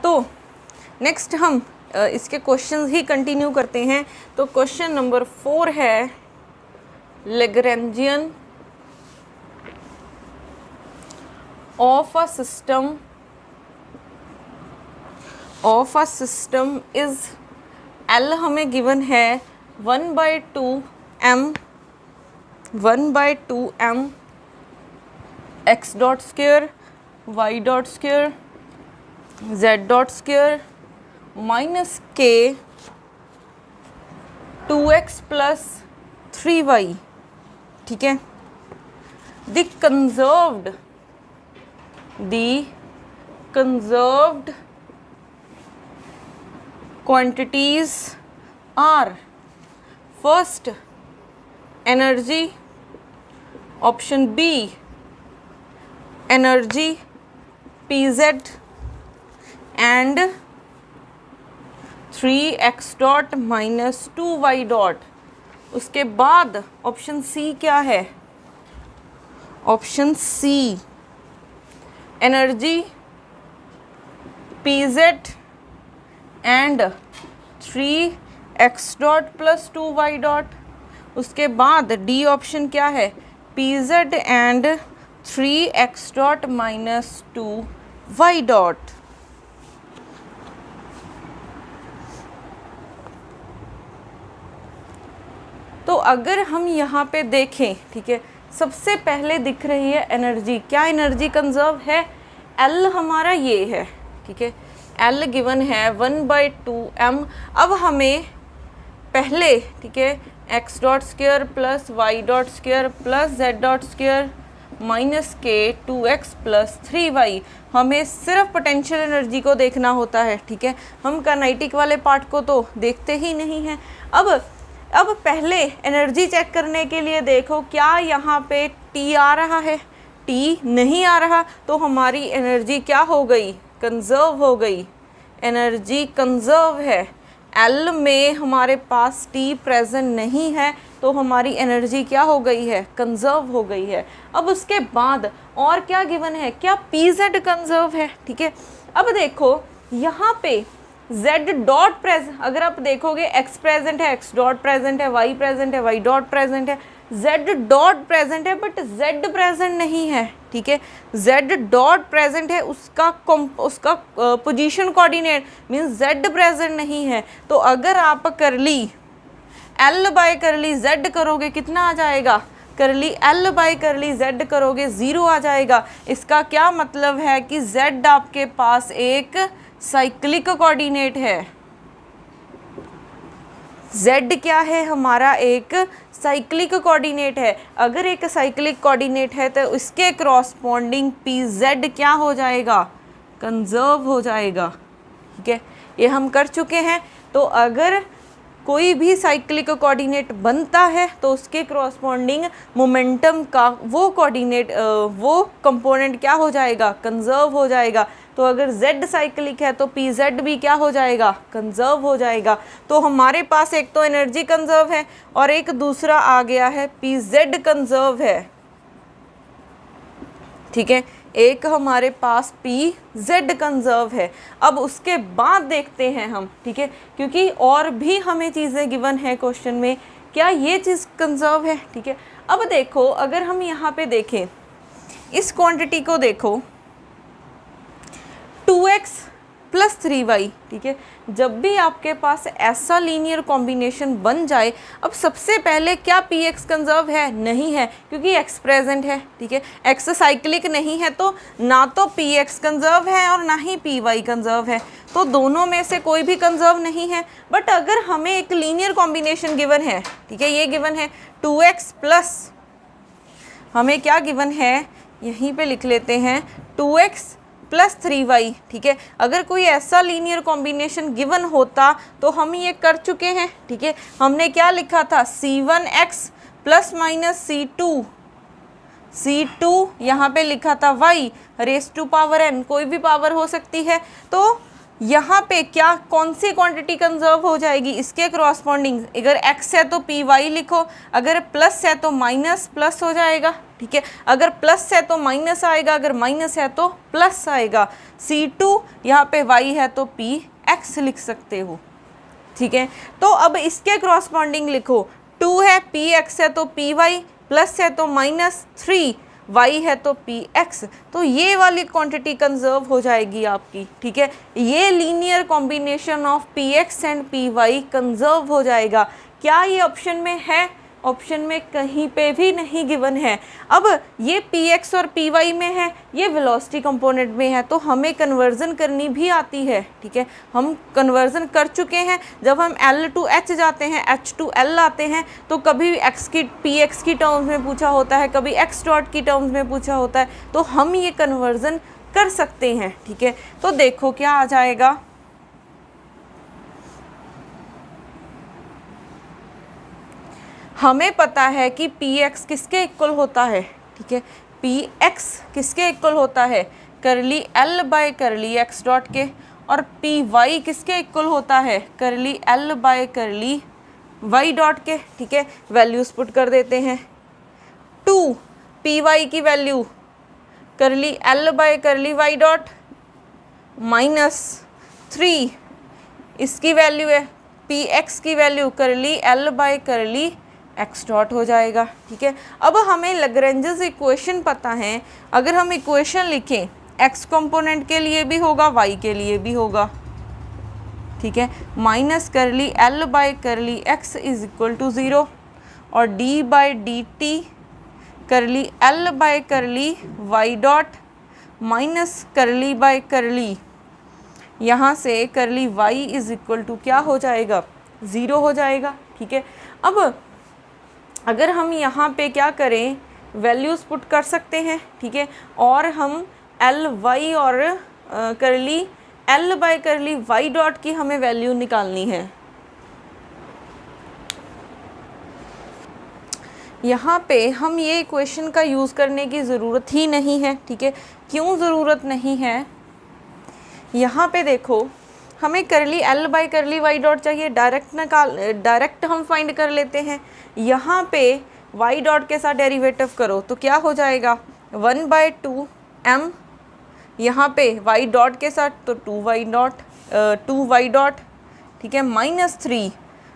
तो नेक्स्ट हम इसके क्वेश्चंस ही कंटिन्यू करते हैं। तो क्वेश्चन नंबर 4 है Lagrangian of a system is L हमें गिवन है 1/2m x dot square y dot square z dot square minus k 2x plus 3y, ठीक है। The conserved quantities are first energy, option B energy Pz and 3x dot minus 2y dot. उसके बाद option C क्या है? Option C energy Pz and 3x dot plus 2y dot. उसके बाद D option क्या है? Pz and 3x dot minus 2y dot. तो अगर हम यहाँ पे देखें, ठीक है, सबसे पहले दिख रही है एनर्जी। क्या एनर्जी कंजर्व है? L हमारा ये है, ठीक है, L गिवन है 1/2m। अब हमें पहले, ठीक है, x dot square plus y dot square plus z dot square minus k 2x plus 3y, हमें सिर्फ पोटेंशियल एनर्जी को देखना होता है, ठीक है। हम काइनेटिक वाले पार्ट को तो देखते ही नहीं हैं। अब पहले एनर्जी चेक करने के लिए देखो क्या यहाँ पे T आ रहा है? T नहीं आ रहा, तो हमारी एनर्जी क्या हो गई? कंजर्व हो गई। एनर्जी कंजर्व है। L में हमारे पास T प्रेजेंट नहीं है, तो हमारी एनर्जी क्या हो गई है? कंजर्व हो गई है। अब उसके बाद और क्या गिवन है? क्या Pz कंजर्व है, ठीक है। अब देखो यहाँ पे z डॉट प्रेजेंट, अगर आप देखोगे x प्रेजेंट है, x डॉट प्रेजेंट है, y प्रेजेंट है, y डॉट प्रेजेंट है, z डॉट प्रेजेंट है, बट z प्रेजेंट नहीं है, ठीक है। z डॉट प्रेजेंट है, उसका position coordinate means z present नहीं है। तो अगर आप करली l बाय करली z करोगे, कितना आ जाएगा? करली l बाय करली z करोगे 0 आ जाएगा। इसका क्या मतलब है कि z आपके पास एक साइक्लिक कोऑर्डिनेट है। z क्या है? हमारा एक साइक्लिक कोऑर्डिनेट है। अगर एक साइक्लिक कोऑर्डिनेट है तो इसके क्रॉसपोंडिंग Pz क्या हो जाएगा? कंजर्व हो जाएगा, ठीक है। ये हम कर चुके हैं। तो अगर कोई भी साइक्लिक कोऑर्डिनेट बनता है तो उसके क्रॉसपोंडिंग मोमेंटम का वो कोऑर्डिनेट वो कंपोनेंट क्या हो जाएगा? कंजर्व हो जाएगा। तो अगर z साइक्लिक है तो Pz भी क्या हो जाएगा? कंजर्व हो जाएगा। तो हमारे पास एक तो एनर्जी कंजर्व है और एक दूसरा आ गया है Pz कंजर्व है, ठीक है। एक हमारे पास Pz कंजर्व है। अब उसके बाद देखते हैं हम, ठीक है, क्योंकि और भी हमें चीज़ें गिवन है क्वेश्चन में, क्या ये चीज़ कंजर्व है, ठीक है। अब देखो अगर हम यहाँ पे देखें इस क्वांटिटी को, देखो 2x प्लस 3y, ठीक है। जब भी आपके पास ऐसा लीनियर कॉम्बिनेशन बन जाए, अब सबसे पहले क्या px कंजर्व है? नहीं है, क्योंकि x प्रेजेंट है, ठीक है। x साइक्लिक नहीं है, तो ना तो px कंजर्व है और ना ही py कंजर्व है, तो दोनों में से कोई भी कंजर्व नहीं है। बट अगर हमें एक लीनियर कॉम्बिनेशन गिवन है, ठीक है, ये गिवन है 2x प्लस, हमें क्या गिवन है? यहीं पे लिख लेते हैं 2x प्लस 3y, ठीक है। अगर कोई ऐसा लीनियर कॉम्बिनेशन गिवन होता तो हम ये कर चुके हैं, ठीक है। हमने क्या लिखा था? c1x प्लस माइनस c2 यहाँ पे लिखा था y raise to power n, कोई भी पावर हो सकती है। तो यहाँ पे क्या कौन सी क्वांटिटी कंजर्व हो जाएगी, इसके क्रॉसपॉन्डिंग अगर x है तो पी वाई लिखो, अगर प्लस है तो माइनस प्लस हो जाएगा, ठीक है, अगर प्लस है तो माइनस आएगा, अगर माइनस है तो प्लस आएगा। C2 यहाँ पे y है तो पी एक्स लिख सकते हो, ठीक है। तो अब इसके क्रॉसपॉन्डिंग लिखो, 2 है पी एक्स है तो पी वाई, प्लस है तो माइनस 3 y है तो पी एक्स, तो ये वाली क्वांटिटी कंजर्व हो जाएगी आपकी, ठीक है। ये linear combination of P X and P Y conserve हो जाएगा। क्या ये ऑप्शन में है? ऑप्शन में कहीं पे भी नहीं गिवन है। अब ये पी एक्स और पी वाई में है, ये वेलोसिटी कंपोनेंट में है, तो हमें कन्वर्जन करनी भी आती है, ठीक है। हम कन्वर्जन कर चुके हैं, जब हम L टू H जाते हैं, H टू L आते हैं, तो कभी x की पी एक्स की टर्म्स में पूछा होता है, कभी x डॉट की टर्म्स में पूछा होता है, तो हम ये कन्वर्जन कर सकते हैं, ठीक है। तो देखो क्या आ जाएगा, हमें पता है कि पी एक्स किसके इक्वल होता है, ठीक है, पी एक्स किसके इक्वल होता है, curly L by curly X dot के, और पी वाई किसके इक्वल होता है, curly L by curly Y dot के, ठीक है। वैल्यूज पुट कर देते हैं, 2 पी वाई की value curly L by curly Y dot, minus 3 इसकी वैल्यू है पी एक्स की value curly L by curly X dot हो जाएगा, ठीक है। अब हमें लैग्रेंजेस इक्वेशन पता है, अगर हम इक्वेशन लिखें एक्स कंपोनेंट के लिए भी होगा, वाई के लिए भी होगा, ठीक है, minus curly L by curly X is equal to 0 और D by D T curly L by curly Y dot minus curly by curly, यहाँ से करली वाई इज इक्वल टू क्या हो जाएगा, 0 हो जाएगा, ठीक है। अब अगर हम यहाँ पे क्या करें, वैल्यूज़ पुट कर सकते हैं, ठीक है, और हम एल वाई और curly L by curly Y dot की हमें वैल्यू निकालनी है। यहाँ पे हम ये इक्वेशन का यूज़ करने की ज़रूरत ही नहीं है, ठीक है। क्यों ज़रूरत नहीं है, यहाँ पे देखो हमें curly L by curly Y dot चाहिए, डायरेक्ट हम फाइंड कर लेते हैं। यहाँ पे वाई डॉट के साथ डेरिवेटिव करो तो क्या हो जाएगा, 1/2m, यहाँ पे वाई डॉट के साथ तो 2y डॉट, ठीक है, माइनस 3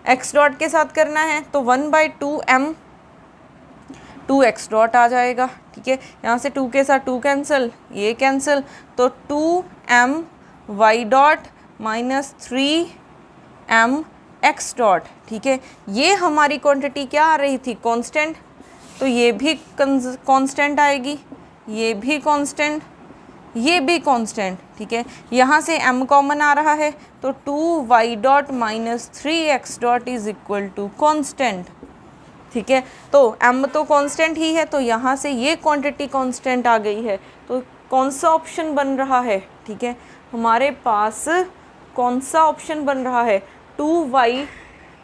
एक्स डॉट के साथ करना है तो 1/2m 2x डॉट आ जाएगा, ठीक है। यहाँ से 2 के साथ 2 कैंसिल, ये कैंसिल, तो 2m y dot minus 3m x dot, ठीक है। ये हमारी क्वांटिटी क्या आ रही थी, कांस्टेंट, तो ये भी कांस्टेंट आएगी, ये भी कांस्टेंट, ये भी कांस्टेंट, ठीक है। यहाँ से m कॉमन आ रहा है तो 2y dot minus 3x dot is equal to constant, ठीक है। तो m तो कांस्टेंट ही है, तो यहाँ से ये क्वांटिटी कांस्टेंट आ गई है, तो कौन सा ऑप्शन बन रहा है, ठीक है, हमारे पास कौन सा ऑप्शन बन रहा है, 2y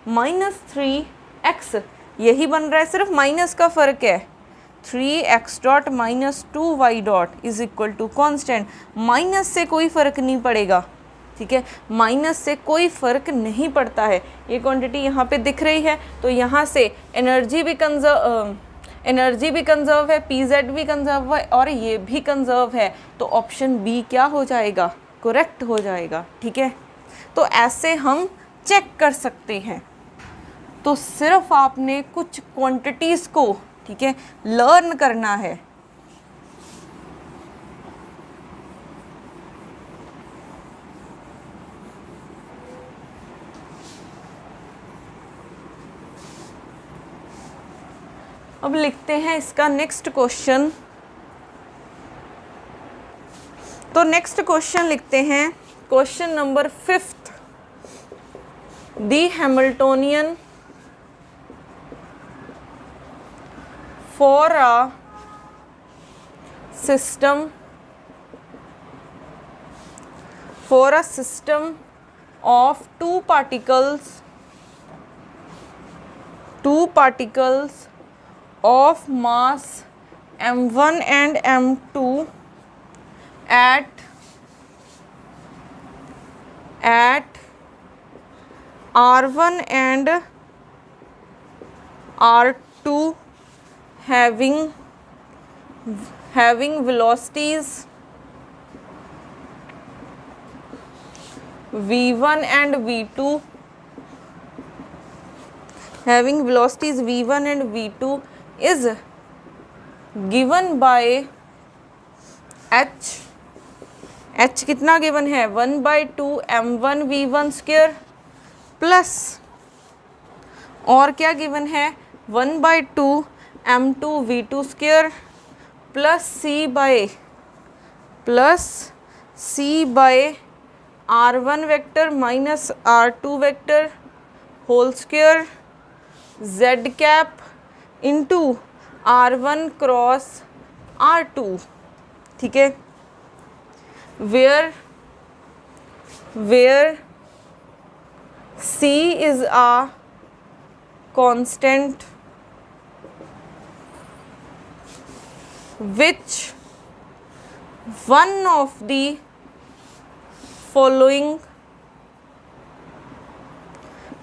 माइनस 3x, यही बन रहा है, सिर्फ माइनस का फ़र्क है, 3x dot minus 2y dot is equal to constant. Minus से कोई फ़र्क नहीं पड़ेगा, ठीक है, माइनस से कोई फ़र्क नहीं पड़ता है। ये क्वांटिटी यहाँ पे दिख रही है, तो यहाँ से एनर्जी भी कंजर्व है, पीजेड भी कंजर्व है और ये भी कंजर्व है, तो ऑप्शन बी क्या हो जाएगा, करेक्ट हो जाएगा, ठीक है। तो ऐसे हम चेक कर सकते हैं। तो सिर्फ आपने कुछ क्वांटिटीज़ को, ठीक है, लर्न करना है। अब लिखते हैं इसका नेक्स्ट क्वेश्चन। तो नेक्स्ट क्वेश्चन लिखते हैं, question number 5th, the Hamiltonian for a system of two particles of mass m1 and m2 at at R1 and R2 having velocities V1 and V2, having velocities V1 and V2 is given by H. H कितना given है 1/2 m1 v1 square plus और क्या given है 1/2 m2 v2 square plus c by r1 vector minus r2 vector whole square z cap into r1 cross r2, ठीक है, where c is a constant which one of the following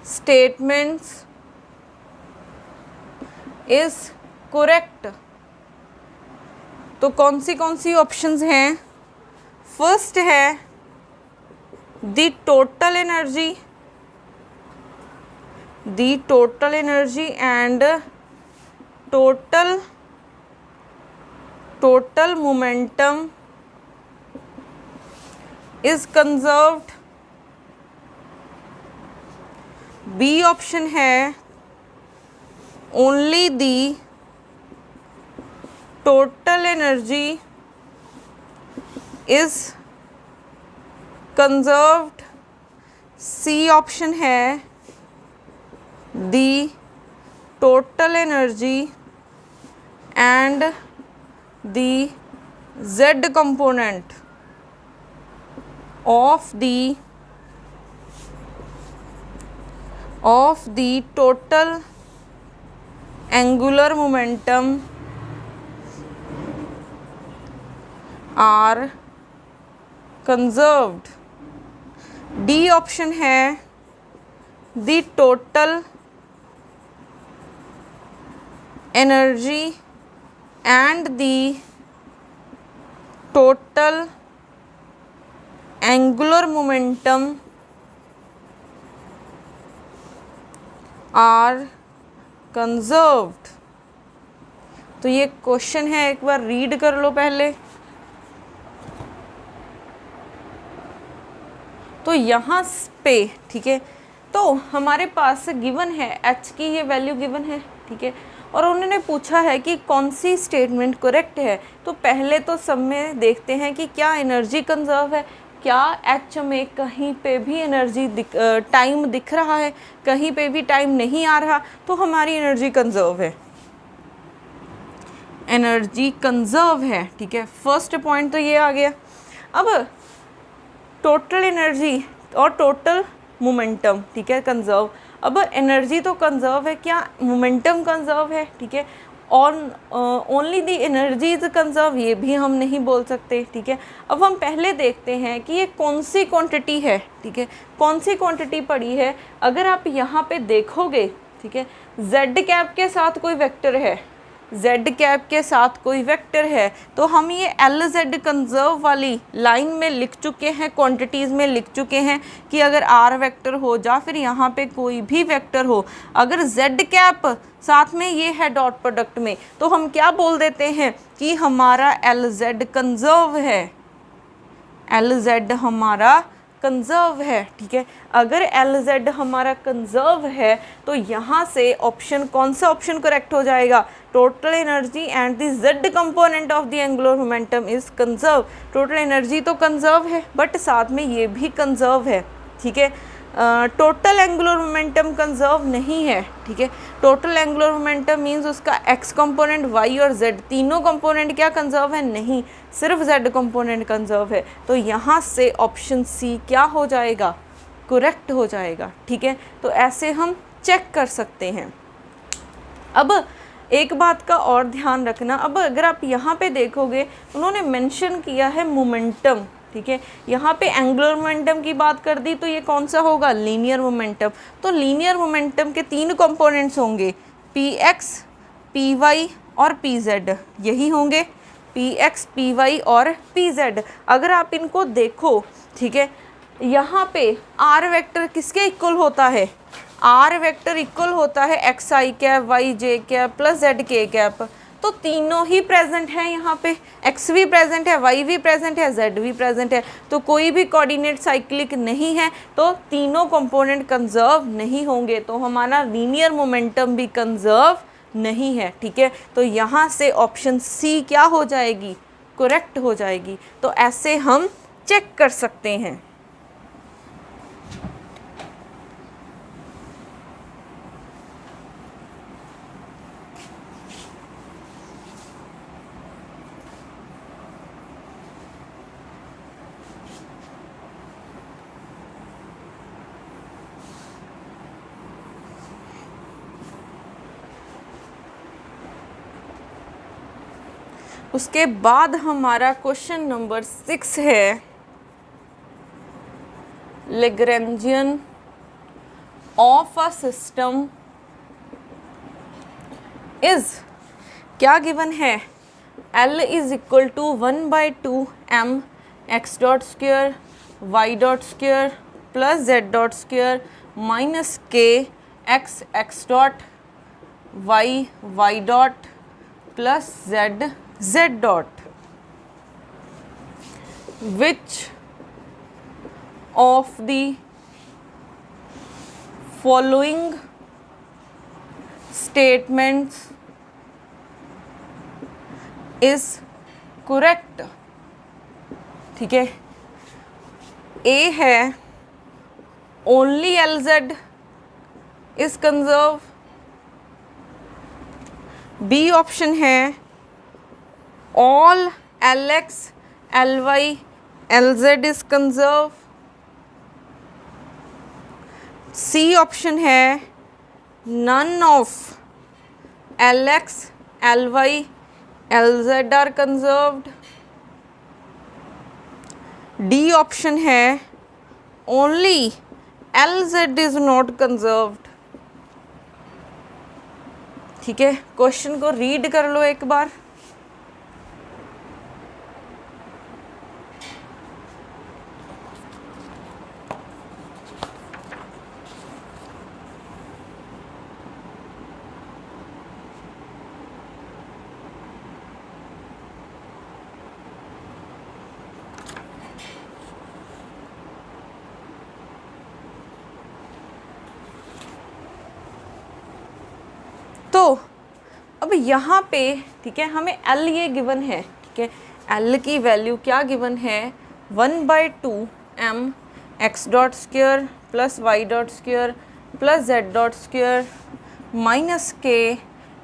statements is correct। तो कौन सी options हैं? First है the total energy and total momentum is conserved। B option है only the total energy is conserved। C option है the total energy and the z component of the total angular momentum are conserved। D option है the total energy and the total angular momentum are conserved। तो ये question है, एक बार read कर लो पहले। तो यहाँ पे ठीक है, तो हमारे पास गिवन है एच की ये वैल्यू गिवन है, ठीक है, और उन्होंने पूछा है कि कौन सी स्टेटमेंट करेक्ट है। तो पहले तो सब में देखते हैं कि क्या एनर्जी कंजर्व है, क्या एच में कहीं पे भी एनर्जी टाइम दिख रहा है, कहीं पे भी टाइम नहीं आ रहा, तो हमारी एनर्जी कंजर्व है, एनर्जी कंजर्व है, ठीक है। फर्स्ट पॉइंट तो ये आ गया। अब टोटल एनर्जी और टोटल मोमेंटम, ठीक है, कंजर्व। अब एनर्जी तो कंजर्व है, क्या मोमेंटम कंजर्व है, ठीक है, और only the energy is conserve ये भी हम नहीं बोल सकते, ठीक है। अब हम पहले देखते हैं कि ये कौन सी क्वांटिटी है, ठीक है, कौन सी क्वांटिटी पड़ी है। अगर आप यहाँ पे देखोगे, ठीक है, z कैप के साथ कोई वेक्टर है, z कैप के साथ कोई वेक्टर है, तो हम ये LZ कंजर्व वाली लाइन में लिख चुके हैं, क्वांटिटीज़ में लिख चुके हैं कि अगर R वेक्टर हो या फिर यहाँ पे कोई भी वेक्टर हो, अगर z कैप साथ में ये है डॉट प्रोडक्ट में, तो हम क्या बोल देते हैं कि हमारा LZ कंजर्व है, LZ हमारा कंजर्व है, ठीक है। अगर LZ हमारा कंजर्व है तो यहाँ से ऑप्शन, कौन सा ऑप्शन करेक्ट हो जाएगा? Total energy and the z component of the angular momentum is conserve. Total energy तो कंजर्व है बट साथ में ये भी कंजर्व है, ठीक है। टोटल एंगुलर मोमेंटम कंजर्व नहीं है, ठीक है। टोटल एंगुलर मोमेंटम मींस उसका x कंपोनेंट, y और z तीनों कंपोनेंट क्या कंजर्व है? नहीं, सिर्फ z कंपोनेंट कंजर्व है। तो यहाँ से ऑप्शन सी क्या हो जाएगा? करेक्ट हो जाएगा, ठीक है। तो ऐसे हम चेक कर सकते हैं। अब एक बात का और ध्यान रखना, अब अगर आप यहाँ पे देखोगे उन्होंने मेंशन किया है मोमेंटम, ठीक है। यहाँ पे एंगुलर मोमेंटम की बात कर दी तो ये कौन सा होगा, लीनियर मोमेंटम। तो लीनियर मोमेंटम के 3 कंपोनेंट्स होंगे, पी एक्स, पी वाई और पी जेड, यही होंगे, पी एक्स, पी वाई और पी जेड। अगर आप इनको देखो, ठीक है, यहाँ पे आर वेक्टर किसके इक्वल होता है, आर वेक्टर इक्वल होता है X I cap, Y J cap plus Z K cap. तो तीनों ही प्रेजेंट है यहाँ पे, एक्स भी प्रेजेंट है, वाई भी प्रेजेंट है, जेड भी प्रेजेंट है। तो कोई भी कोऑर्डिनेट साइक्लिक नहीं है, तो तीनों कंपोनेंट कंजर्व नहीं होंगे, तो हमारा लीनियर मोमेंटम भी कंजर्व नहीं है, ठीक है। तो यहाँ से ऑप्शन सी क्या हो जाएगी, करेक्ट हो जाएगी। तो ऐसे हम चेक कर सकते हैं। उसके बाद हमारा क्वेश्चन नंबर 6 है, Lagrangian of a system is, क्या गिवन है, L is equal to 1/2 m x dot square y dot square plus z dot square minus k x dot y dot plus z dot. Which of the following statements is correct? ठीक है, A है only LZ is conserve, B option है all LX, LY, LZ is conserve, C option है none of LX, LY, LZ are conserved, D option है only LZ is not conserved। ठीक है, question को read कर लो एक बार। तो अब यहाँ पे, ठीक है, हमें L ये गिवन है, ठीक है, L की वैल्यू क्या गिवन है, 1/2 m x dot square plus y dot square plus z dot square minus k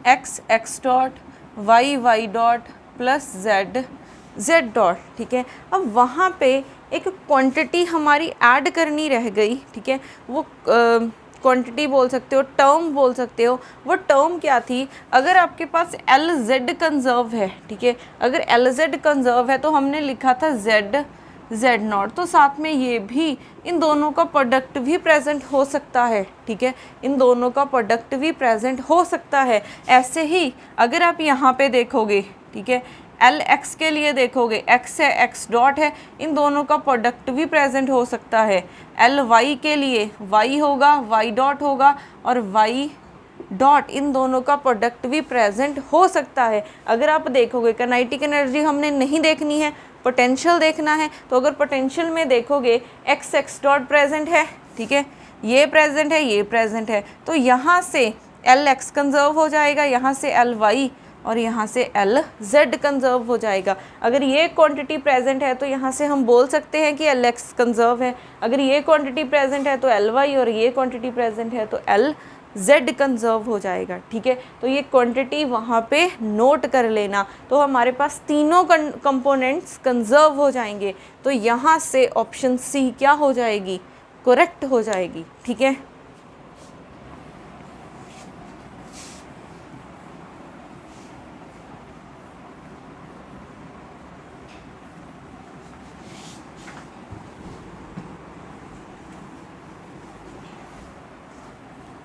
x dot y dot plus z dot. ठीक है, अब वहाँ पे एक क्वांटिटी हमारी ऐड करनी रह गई, ठीक है, वो क्वांटिटी बोल सकते हो, टर्म बोल सकते हो। वो टर्म क्या थी, अगर आपके पास LZ कंजर्व है, ठीक है, अगर LZ कंजर्व है तो हमने लिखा था Z नॉट, तो साथ में ये भी इन दोनों का प्रोडक्ट भी प्रेजेंट हो सकता है, ठीक है, इन दोनों का प्रोडक्ट भी प्रेजेंट हो सकता है। ऐसे ही अगर आप यहाँ पे देखोगे, ठीक है, LX के लिए देखोगे, X है, X डॉट है, इन दोनों का प्रोडक्ट भी प्रेजेंट हो सकता है। LY के लिए Y होगा, Y डॉट होगा, और Y डॉट इन दोनों का प्रोडक्ट भी प्रेजेंट हो सकता है। अगर आप देखोगे, काइनेटिक एनर्जी हमने नहीं देखनी है, पोटेंशियल देखना है, तो अगर पोटेंशियल में देखोगे X डॉट प्रेजेंट है, ठीक है, ये प्रेजेंट है, ये प्रेजेंट है, तो यहाँ से LX कंजर्व हो जाएगा, यहाँ से LY और यहाँ से LZ कंजर्व हो जाएगा। अगर ये क्वांटिटी प्रेजेंट है तो यहाँ से हम बोल सकते हैं कि LX कंजर्व है। अगर ये क्वांटिटी प्रेजेंट है तो LY, और ये क्वांटिटी प्रेजेंट है तो LZ कंजर्व हो जाएगा। ठीक है, तो ये क्वांटिटी वहाँ पे नोट कर लेना। तो हमारे पास तीनों कंपोनेंट्स कंजर्व हो जाएंगे, तो यहाँ से ऑप्शन सी क्या हो जाएगी, करेक्ट हो जाएगी। ठीक है,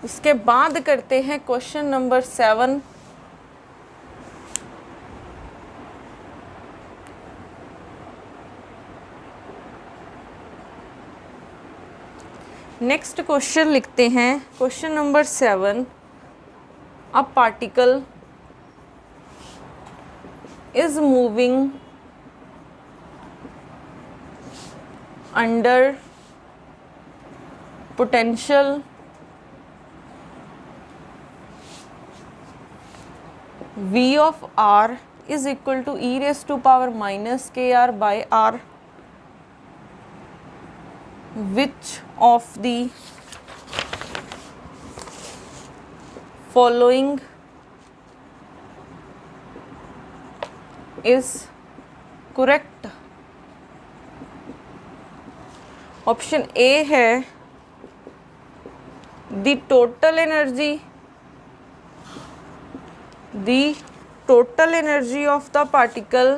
उसके बाद करते हैं क्वेश्चन नंबर 7। नेक्स्ट क्वेश्चन लिखते हैं, question number 7। A particle is moving under potential V of r is equal to e raised to power minus kr by r. Which of the following is correct? Option A है the total energy of the particle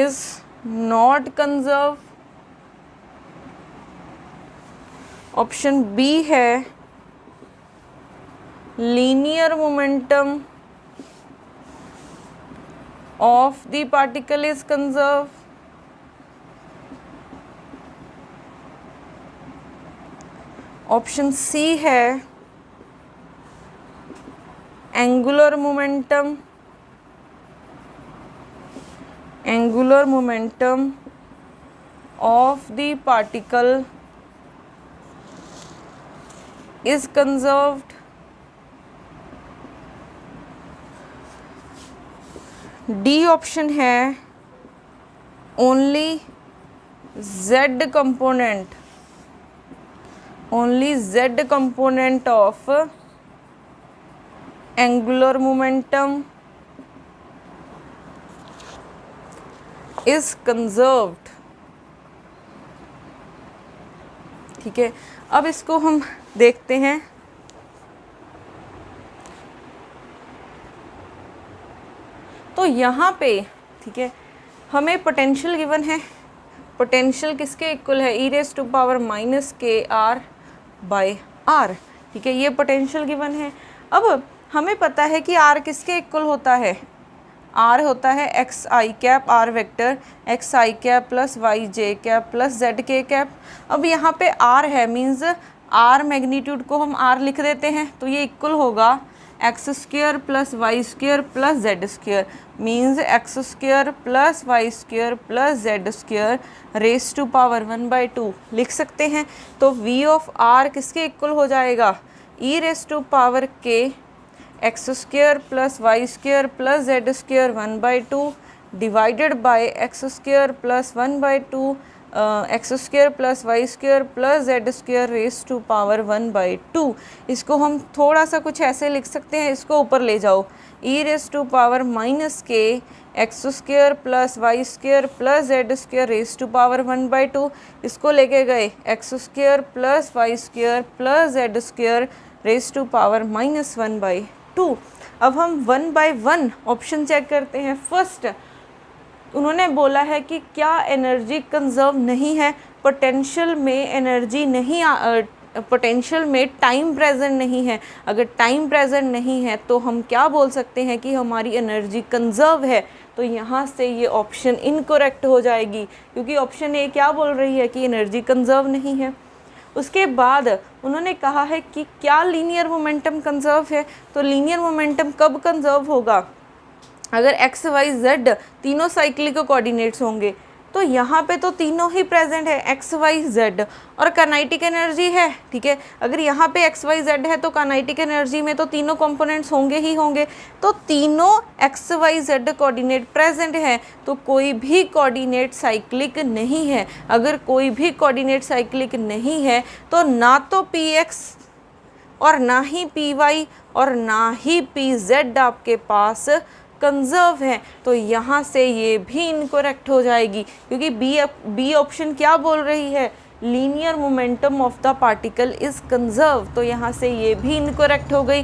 is not conserved. Option B है linear momentum of the particle is conserved. Option C है angular momentum of the particle is conserved. D option है only Z component of angular momentum is conserved. ठीक है, अब इसको हम देखते हैं. तो यहाँ पे ठीक है हमें पोटेंशियल गिवन है. पोटेंशियल किसके इक्वल है? E raise to power minus के आर बाय आर. ठीक है, ये पोटेंशियल गिवन है. अब हमें पता है कि आर किसके इक्वल होता है? आर होता है X I cap R vector X I cap plus Y J cap plus Z K cap. अब यहाँ पे आर है मीन्स आर मैग्नीट्यूड को हम आर लिख देते हैं, तो ये इक्वल होगा X square plus Y square plus Z square means X square plus Y square plus Z square raise to power 1/2 लिख सकते हैं. तो v ऑफ r किसके इक्वल हो जाएगा? e raise to power k X square plus Y square plus Z square 1/2 divided by X square plus 1/2 X square plus Y square plus Z square raise to power 1/2. इसको हम थोड़ा सा कुछ ऐसे लिख सकते हैं, इसको ऊपर ले जाओ. E raise to power minus K X square plus Y square plus Z square raise to power 1/2. इसको लेके गए X square plus Y square plus Z square raise to power -1/2. अब हम 1/1 ऑप्शन चेक करते हैं. फर्स्ट उन्होंने बोला है कि क्या एनर्जी कंजर्व नहीं है? पोटेंशियल में एनर्जी नहीं, पोटेंशियल में टाइम प्रेजेंट नहीं है. अगर टाइम प्रेजेंट नहीं है तो हम क्या बोल सकते हैं कि हमारी एनर्जी कंजर्व है. तो यहाँ से ये ऑप्शन इनकरेक्ट हो जाएगी, क्योंकि ऑप्शन ए क्या बोल रही है कि एनर्जी कंजर्व नहीं है. उसके बाद उन्होंने कहा है कि क्या लीनियर मोमेंटम कंजर्व है. तो लीनियर मोमेंटम कब कंजर्व होगा? अगर एक्स वाई जेड तीनों साइक्लिक कोऑर्डिनेट्स होंगे. तो यहाँ पे तो तीनों ही प्रेजेंट है एक्स वाई जेड और काइनेटिक एनर्जी है. ठीक है, अगर यहाँ पे एक्स वाई जेड है तो काइनेटिक एनर्जी में तो तीनों कंपोनेंट्स होंगे ही होंगे. तो तीनों X Y Z coordinate present है, तो कोई भी कोऑर्डिनेट साइक्लिक नहीं है. अगर कोई भी कोऑर्डिनेट साइक्लिक नहीं है तो ना तो पी एक्स और ना ही पी वाई और ना ही पी जेड आपके पास कंजर्व है. तो यहाँ से ये भी इनकरेक्ट हो जाएगी, क्योंकि बी ऑप्शन क्या बोल रही है? Linear momentum of the particle is conserve. तो यहाँ से ये भी इनकरेक्ट हो गई.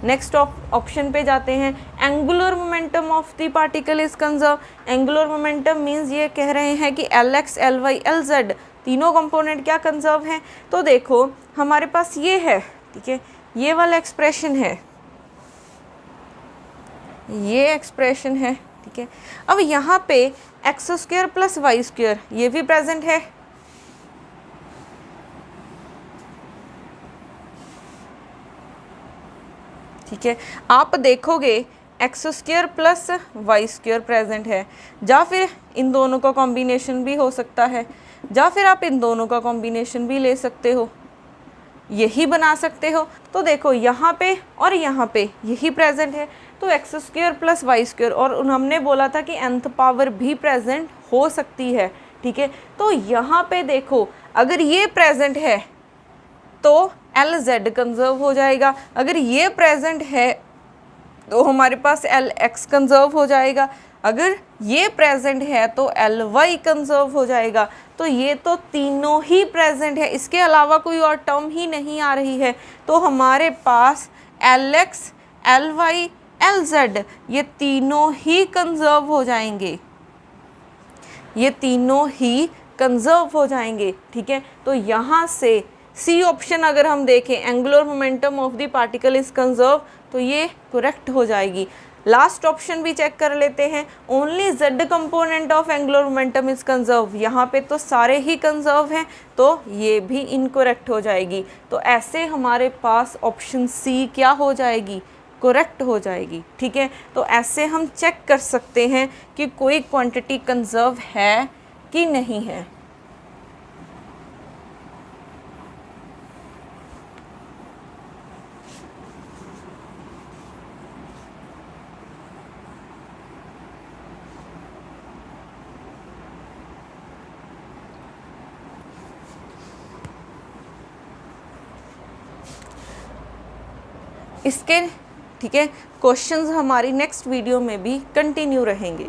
नेक्स्ट ऑप्शन पे जाते हैं. Angular momentum of the particle is conserve. Angular momentum means ये कह रहे हैं कि L X L Y L Z तीनों कंपोनेंट क्या कंजर्व हैं? तो देखो हमारे पास ये है, ठीक है, ये वाला एक्सप्रेशन है, ये एक्सप्रेशन है, ठीक है। अब यहाँ पे X square plus Y square ये भी प्रेजेंट है, ठीक है। आप देखोगे X square plus Y square present है, या फिर इन दोनों का कॉम्बिनेशन भी हो सकता है, या फिर आप इन दोनों का कॉम्बिनेशन भी ले सकते हो, यही बना सकते हो। तो देखो यहाँ पे और यहाँ पे यही प्रेजेंट है, तो X square plus Y square, और हमने बोला था कि nth पावर भी प्रेजेंट हो सकती है, ठीक है। तो यहाँ पे देखो अगर ये प्रेजेंट है तो एल जेड कंजर्व हो जाएगा, अगर ये प्रेजेंट है तो हमारे पास एल एक्स कंजर्व हो जाएगा, अगर ये प्रेजेंट है तो एल वाई कंजर्व हो जाएगा। तो ये तो तीनों ही प्रेजेंट है, इसके अलावा कोई और टर्म ही नहीं आ रही है। तो हमारे पास L X, L Y, L Z ये तीनों ही कंजर्व हो जाएंगे, ये तीनों ही कंजर्व हो जाएंगे, ठीक है। तो यहाँ से सी ऑप्शन अगर हम देखें, angular momentum of the particle is conserve, तो ये करेक्ट हो जाएगी। लास्ट ऑप्शन भी चेक कर लेते हैं, only Z component of angular momentum is conserve, यहाँ पे तो सारे ही कंजर्व हैं, तो ये भी इनकरेक्ट हो जाएगी। तो ऐसे हमारे पास ऑप्शन सी क्या हो जाएगी? करेक्ट हो जाएगी, ठीक है। तो ऐसे हम चेक कर सकते हैं कि कोई क्वांटिटी कंजर्व है कि नहीं है। इसके, ठीक है, क्वेश्चंस हमारी नेक्स्ट वीडियो में भी कंटिन्यू रहेंगे।